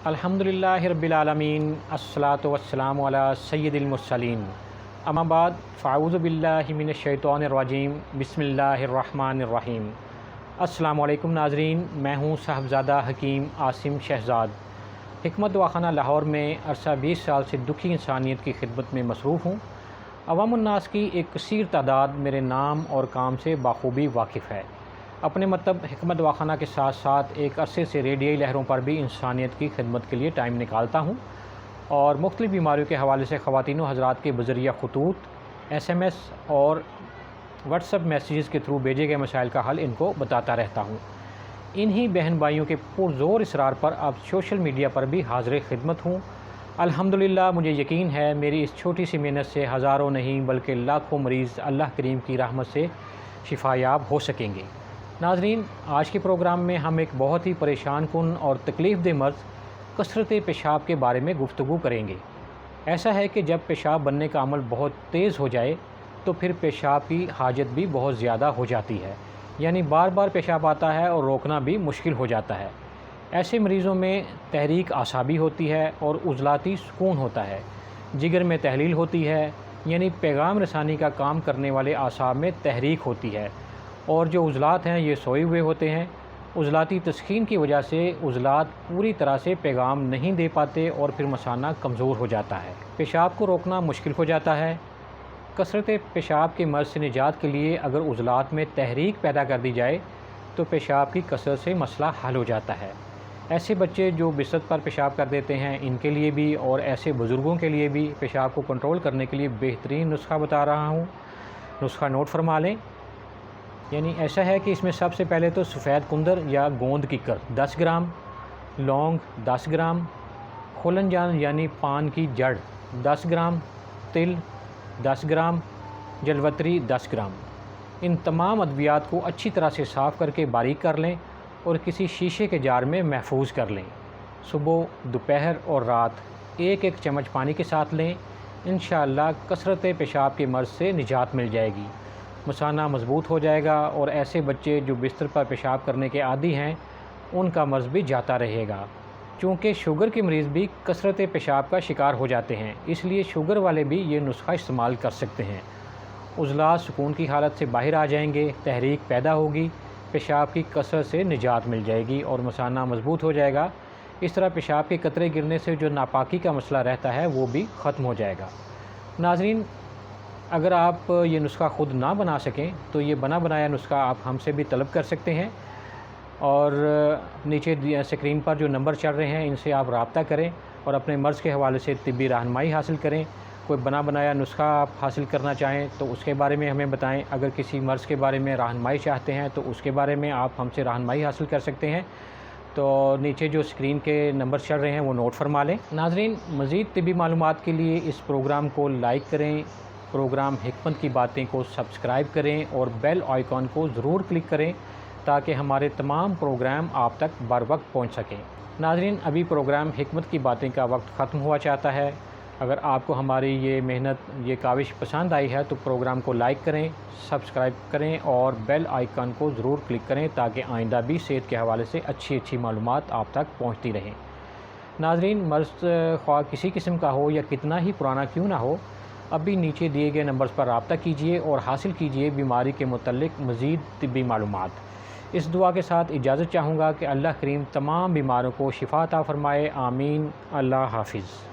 الحمدللہ رب العالمین الصلاۃ والسلام علی سید المرسلین اما بعد فاعوذ باللہ من الشیطان الرجیم بسم اللہ الرحمن الرحیم۔ السلام علیکم ناظرین، میں ہوں صاحبزادہ حکیم عاصم شہزاد۔ حکمت دواخانہ لاہور میں عرصہ 20 سال سے دکھی انسانیت کی خدمت میں مصروف ہوں۔ عوام الناس کی ایک کثیر تعداد میرے نام اور کام سے بخوبی واقف ہے۔ اپنے مطلب حکمت دواخانہ کے ساتھ ساتھ ایک عرصے سے ریڈیائی لہروں پر بھی انسانیت کی خدمت کے لیے ٹائم نکالتا ہوں اور مختلف بیماریوں کے حوالے سے خواتین و حضرات کے بذریعہ خطوط، SMS اور واٹس ایپ میسیجز کے تھرو بھیجے گئے مسائل کا حل ان کو بتاتا رہتا ہوں۔ انہی بہن بھائیوں کے پرزور اصرار پر اب سوشل میڈیا پر بھی حاضر خدمت ہوں۔ الحمدللہ مجھے یقین ہے میری اس چھوٹی سی محنت سے ہزاروں نہیں بلکہ لاکھوں مریض اللہ کریم کی رحمت سے شفا یاب ہو سکیں گے۔ ناظرین، آج کے پروگرام میں ہم ایک بہت ہی پریشان کن اور تکلیف دہ مرض کثرت پیشاب کے بارے میں گفتگو کریں گے۔ ایسا ہے کہ جب پیشاب بننے کا عمل بہت تیز ہو جائے تو پھر پیشاب کی حاجت بھی بہت زیادہ ہو جاتی ہے، یعنی بار بار پیشاب آتا ہے اور روکنا بھی مشکل ہو جاتا ہے۔ ایسے مریضوں میں تحریک اعصابی ہوتی ہے اور عضلاتی سکون ہوتا ہے۔ جگر میں تحلیل ہوتی ہے، یعنی پیغام رسانی کا کام کرنے والے اعصاب میں تحریک ہوتی ہے، اور جو عضلات ہیں یہ سوئے ہوئے ہوتے ہیں۔ عضلاتی تسخین کی وجہ سے عضلات پوری طرح سے پیغام نہیں دے پاتے اور پھر مثانہ کمزور ہو جاتا ہے۔ پیشاب کو روکنا مشکل ہو جاتا ہے۔ کثرت پیشاب کے مرض سے نجات کے لیے اگر عضلات میں تحریک پیدا کر دی جائے تو پیشاب کی کثرت سے مسئلہ حل ہو جاتا ہے۔ ایسے بچے جو بستر پر پیشاب کر دیتے ہیں ان کے لیے بھی اور ایسے بزرگوں کے لیے بھی پیشاب کو کنٹرول کرنے کے لیے بہترین نسخہ بتا رہا ہوں۔ نسخہ نوٹ فرما لیں۔ یعنی ایسا ہے کہ اس میں سب سے پہلے تو سفید کندر یا گوند ککر 10 گرام، لونگ 10 گرام، کھولن جان یعنی پان کی جڑ 10 گرام، تل 10 گرام، جلوتری 10 گرام۔ ان تمام ادویات کو اچھی طرح سے صاف کر کے باریک کر لیں اور کسی شیشے کے جار میں محفوظ کر لیں۔ صبح، دوپہر اور رات ایک ایک چمچ پانی کے ساتھ لیں۔ انشاءاللہ کثرت پیشاب کے مرض سے نجات مل جائے گی، مثانہ مضبوط ہو جائے گا اور ایسے بچے جو بستر پر پیشاب کرنے کے عادی ہیں ان کا مرض بھی جاتا رہے گا۔ چونکہ شوگر کے مریض بھی کثرت پیشاب کا شکار ہو جاتے ہیں، اس لیے شوگر والے بھی یہ نسخہ استعمال کر سکتے ہیں۔ عضلات سکون کی حالت سے باہر آ جائیں گے، تحریک پیدا ہوگی، پیشاب کی کثرت سے نجات مل جائے گی اور مثانہ مضبوط ہو جائے گا۔ اس طرح پیشاب کے قطرے گرنے سے جو ناپاکی کا مسئلہ رہتا ہے وہ بھی ختم ہو جائے گا۔ ناظرین، اگر آپ یہ نسخہ خود نہ بنا سکیں تو یہ بنا بنایا نسخہ آپ ہم سے بھی طلب کر سکتے ہیں، اور نیچے اسکرین پر جو نمبر چل رہے ہیں ان سے آپ رابطہ کریں اور اپنے مرض کے حوالے سے طبی رہنمائی حاصل کریں۔ کوئی بنا بنایا نسخہ آپ حاصل کرنا چاہیں تو اس کے بارے میں ہمیں بتائیں۔ اگر کسی مرض کے بارے میں رہنمائی چاہتے ہیں تو اس کے بارے میں آپ ہم سے رہنمائی حاصل کر سکتے ہیں۔ تو نیچے جو اسکرین کے نمبر چل رہے ہیں وہ نوٹ فرما لیں۔ ناظرین، مزید طبی معلومات کے لیے اس پروگرام کو لائک کریں، پروگرام حکمت کی باتیں کو سبسکرائب کریں اور بیل آئیکن کو ضرور کلک کریں تاکہ ہمارے تمام پروگرام آپ تک بر وقت پہنچ سکیں۔ ناظرین، ابھی پروگرام حکمت کی باتیں کا وقت ختم ہوا چاہتا ہے۔ اگر آپ کو ہماری یہ محنت، یہ کاوش پسند آئی ہے تو پروگرام کو لائک کریں، سبسکرائب کریں اور بیل آئیکن کو ضرور کلک کریں تاکہ آئندہ بھی صحت کے حوالے سے اچھی معلومات آپ تک پہنچتی رہیں۔ ناظرین، مرض خواہ کسی قسم کا ہو یا کتنا ہی پرانا کیوں نہ ہو، ابھی نیچے دیے گئے نمبرز پر رابطہ کیجیے اور حاصل کیجیے بیماری کے متعلق مزید طبی معلومات۔ اس دعا کے ساتھ اجازت چاہوں گا کہ اللہ کریم تمام بیماروں کو شفا عطا فرمائے، آمین۔ اللہ حافظ۔